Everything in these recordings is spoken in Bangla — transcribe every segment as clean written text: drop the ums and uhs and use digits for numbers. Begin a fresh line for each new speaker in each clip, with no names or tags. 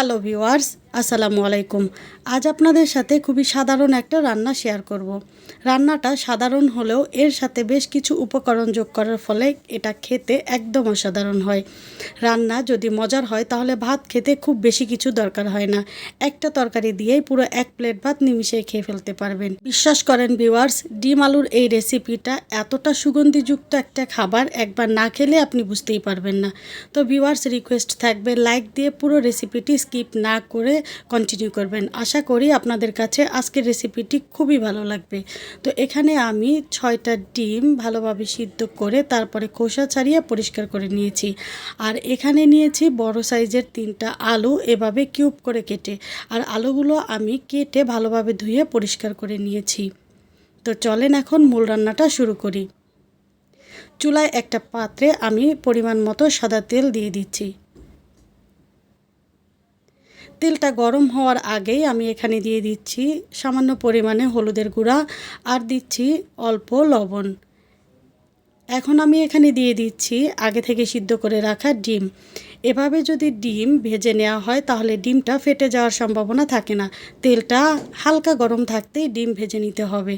হ্যালো ভিউয়ার্স, আসসালামু আলাইকুম। আজ আপনাদের সাথে খুবই সাধারণ একটা রান্না শেয়ার করব। রান্নাটা সাধারণ হলেও এর সাথে বেশ কিছু উপকরণ যোগ করার ফলে এটা খেতে একদম অসাধারণ হয়। রান্না যদি মজার হয় তাহলে ভাত খেতে খুব বেশি কিছু দরকার হয় না। একটা তরকারি দিয়েই পুরো এক প্লেট ভাত নিমিষেই খেয়ে ফেলতে পারবেন। বিশ্বাস করেন ভিউয়ার্স, ডিম আলুর এই রেসিপিটা এতটা সুগন্ধিযুক্ত একটা খাবার, একবার না খেলে আপনি বুঝতেই পারবেন না। তো ভিউয়ার্স, রিকোয়েস্ট থাকবে লাইক দিয়ে পুরো রেসিপিটি স্কিপ না করে কন্টিনিউ করবেন। আশা করি আপনাদের কাছে আজকের রেসিপিটি খুবই ভালো লাগবে। তো এখানে আমি 6টা ডিম ভালোভাবে সিদ্ধ করে তারপরে খোসা ছাড়িয়ে পরিষ্কার করে নিয়েছি। আর এখানে নিয়েছি বড় সাইজের 3টা আলু এভাবে কিউব করে কেটে। আর আলুগুলো আমি কেটে ভালোভাবে ধুয়ে পরিষ্কার করে নিয়েছি। তো চলেন এখন মূল রান্নাটা শুরু করি। চুলায় একটা পাত্রে আমি পরিমাণ মতো সাদা তেল দিয়ে দিচ্ছি। তেলটা গরম হওয়ার আগেই আমি এখানে দিয়ে দিচ্ছি সামান্য পরিমাণে হলুদের গুঁড়া আর দিচ্ছি অল্প লবণ। এখন আমি এখানে দিয়ে দিচ্ছি আগে থেকে সিদ্ধ করে রাখা ডিম। এভাবে যদি ডিম ভেজে নেওয়া হয় তাহলে ডিমটা ফেটে যাওয়ার সম্ভাবনা থাকে না। তেলটা হালকা গরম থাকতেই ডিম ভেজে নিতে হবে।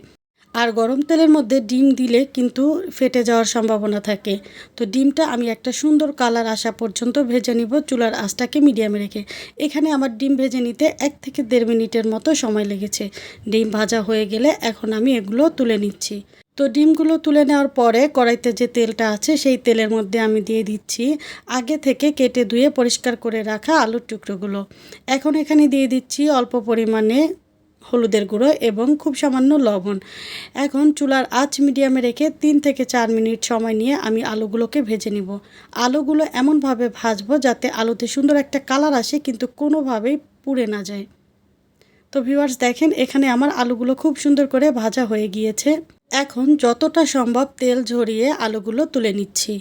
আর গরম তেলের মধ্যে ডিম দিলে কিন্তু ফেটে যাওয়ার সম্ভাবনা থাকে। তো ডিমটা আমি একটা সুন্দর কালার আসা পর্যন্ত ভেজে নিব, চুলার আঁচটাকে মিডিয়ামে রেখে। এখানে আমার ডিম ভেজে নিতে 1 থেকে 1.5 মিনিটের মতো সময় লেগেছে। ডিম ভাজা হয়ে গেলে এখন আমি এগুলো তুলে নিচ্ছি। তো ডিমগুলো তুলে নেওয়ার পরে কড়াইতে যে তেলটা আছে সেই তেলের মধ্যে আমি দিয়ে দিচ্ছি আগে থেকে কেটে ধুয়ে পরিষ্কার করে রাখা আলুর টুকরোগুলো। এখন এখানে দিয়ে দিচ্ছি অল্প পরিমাণে হলুদের গুঁড়ো এবং খুব সামান্য লবণ। এখন চুলার আঁচ মিডিয়ামে রেখে 3 থেকে 4 মিনিট সময় নিয়ে আমি আলুগুলোকে ভেজে নিব। আলুগুলো এমনভাবে ভাজবো যাতে আলুতে সুন্দর একটা কালার আসে কিন্তু কোনোভাবেই পুড়ে না যায়। তো ভিউয়ার্স দেখেন, এখানে আমার আলুগুলো খুব সুন্দর করে ভাজা হয়ে গিয়েছে। এখন যতটা সম্ভব তেল ঝরিয়ে আলুগুলো তুলে নিচ্ছি।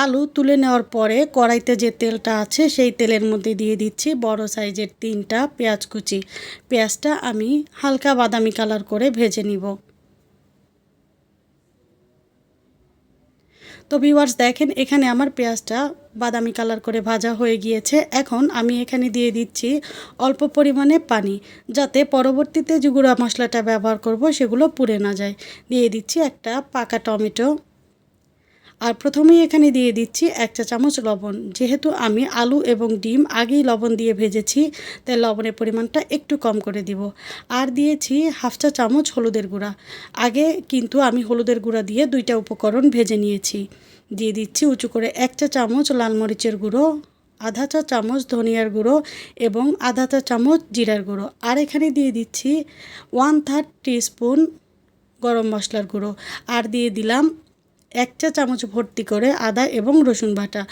আলু তুলে নেওয়ার পরে কড়াইতে যে তেলটা আছে সেই তেলের মধ্যে দিয়ে দিচ্ছি বড় সাইজের 3টা পেঁয়াজ কুচি। পেঁয়াজটা আমি হালকা বাদামি কালার করে ভেজে নিব। তো ভিউয়ার্স দেখেন, এখানে আমার পেঁয়াজটা বাদামি কালার করে ভাজা হয়ে গিয়েছে। এখন আমি এখানে দিয়ে দিচ্ছি অল্প পরিমাণে পানি, যাতে পরবর্তীতে যে গুঁড়া মশলাটা ব্যবহার করব সেগুলো পুড়ে না যায়। দিয়ে দিচ্ছি একটা পাকা টমেটো। আর প্রথমেই এখানে দিয়ে দিচ্ছি 1 চা চামচ লবণ। যেহেতু আমি আলু এবং ডিম আগেই লবণ দিয়ে ভেজেছি, তাই লবণের পরিমাণটা একটু কম করে দিব। আর দিয়েছি 1/2 চা চামচ হলুদের গুঁড়া। আগে কিন্তু আমি হলুদের গুঁড়া দিয়ে 2টা উপকরণ ভেজে নিয়েছি। দিয়ে দিচ্ছি উঁচু করে 1 চা চামচ লাল মরিচের গুঁড়ো, 1/2 চা চামচ ধনিয়ার গুঁড়ো এবং 1/2 চা চামচ জিরার গুঁড়ো। আর এখানে দিয়ে দিচ্ছি 1/3 টিস্পুন গরম মশলার গুঁড়ো। আর দিয়ে দিলাম 1 চা চামচ ভর্তি করে আদা এবং রসুন বাটা।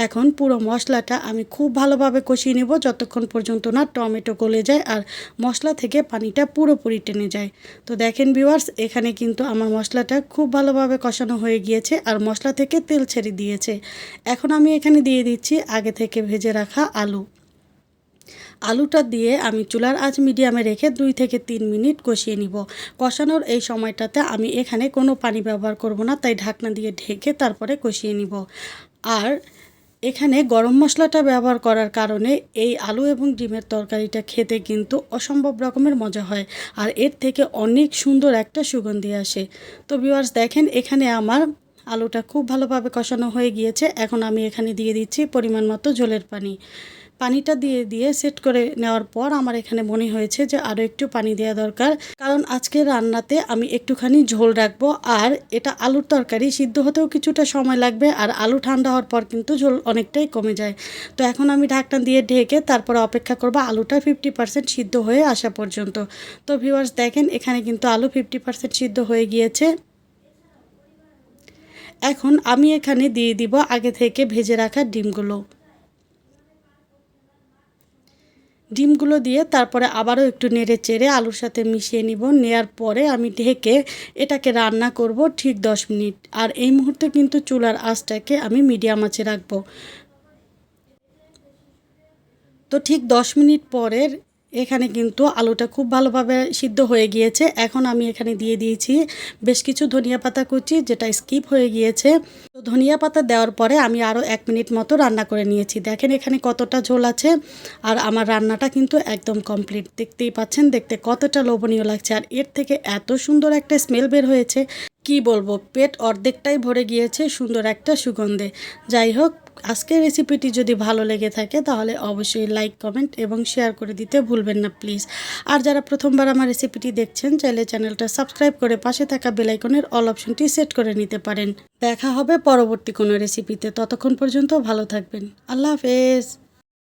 এখন পুরো মশলাটা আমি খুব ভালোভাবে কষিয়ে নেব যতক্ষণ পর্যন্ত না টমেটো গলে যায় আর মশলা থেকে পানিটা পুরোপুরি টেনে যায়। তো দেখেন ভিউয়ার্স, এখানে কিন্তু আমার মশলাটা খুব ভালোভাবে কষানো হয়ে গিয়েছে আর মশলা থেকে তেল ছেড়ে দিয়েছে। এখন আমি এখানে দিয়ে দিচ্ছি আগে থেকে ভেজে রাখা আলু। আলুটা দিয়ে আমি চুলার আঁচ মিডিয়ামে রেখে 2 থেকে 3 মিনিট কষিয়ে নিব। কষানোর এই সময়টাতে আমি এখানে কোনো পানি ব্যবহার করব না, তাই ঢাকনা দিয়ে ঢেকে তারপরে কষিয়ে নিব। আর এখানে গরম মশলাটা ব্যবহার করার কারণে এই আলু এবং ডিমের তরকারিটা খেতে কিন্তু অসম্ভব রকমের মজা হয় আর এর থেকে অনেক সুন্দর একটা সুগন্ধি আসে। তো ভিউয়ার্স দেখেন, এখানে আমার আলুটা খুব ভালোভাবে কষানো হয়ে গিয়েছে। এখন আমি এখানে দিয়ে দিচ্ছি পরিমাণ মতো ঝোলের পানি। পানিটা দিয়ে সেট করে নেওয়ার পর আমার এখানে মনে হয়েছে যে আরও একটু পানি দেওয়া দরকার, কারণ আজকে রান্নাতে আমি একটুখানি ঝোল রাখবো। আর এটা আলুর তরকারি, সিদ্ধ হতেও কিছুটা সময় লাগবে আর আলু ঠান্ডা হওয়ার পর কিন্তু ঝোল অনেকটাই কমে যায়। তো এখন আমি ঢাকনা দিয়ে ঢেকে তারপরে অপেক্ষা করব আলুটা 50% সিদ্ধ হয়ে আসা পর্যন্ত। তো ভিউয়ার্স দেখেন, এখানে কিন্তু আলু 50% সিদ্ধ হয়ে গিয়েছে। এখন আমি এখানে দিয়ে দিব আগে থেকে ভেজে রাখা ডিমগুলো দিয়ে তারপরে আবারও একটু নেড়ে চেড়ে আলুর সাথে মিশিয়ে নিব। নেয়ার পরে আমি ঢেকে এটাকে রান্না করব ঠিক 10 মিনিট। আর এই মুহূর্তে কিন্তু চুলার আঁচটাকে আমি মিডিয়াম আঁচে রাখবো। তো ঠিক 10 মিনিট পরের এখানে কিন্তু আলুটা খুব ভালোভাবে সিদ্ধ হয়ে গিয়েছে। এখন আমি এখানে দিয়ে দিয়েছি বেশ কিছু ধনিয়া পাতা কুচি, যেটা স্কিপ হয়ে গিয়েছে। তো ধনিয়া পাতা দেওয়ার পরে আমি আরও 1 মিনিট মতো রান্না করে নিয়েছি। দেখেন এখানে কতটা ঝোল আছে। আর আমার রান্নাটা কিন্তু একদম কমপ্লিট। দেখতেই পাচ্ছেন দেখতে কতটা লোভনীয় লাগছে। আর এর থেকে এত সুন্দর একটা স্মেল বের হয়েছে, কি বলবো, পেট অর্ধেকটাই ভরে গিয়েছে সুন্দর একটা সুগন্ধে। যাই হোক, আজকের রেসিপিটি যদি ভালো লেগে থাকে তাহলে অবশ্যই লাইক, কমেন্ট এবং শেয়ার করে দিতে ভুলবেন না প্লিজ। আর যারা প্রথমবার আমার রেসিপিটি দেখছেন, চাইলে চ্যানেলটা সাবস্ক্রাইব করে পাশে থাকা বেল আইকনের অল অপশনটি সেট করে নিতে পারেন। দেখা হবে পরবর্তী কোনো রেসিপিতে। ততক্ষণ পর্যন্ত ভালো থাকবেন। আল্লাহ হাফেজ।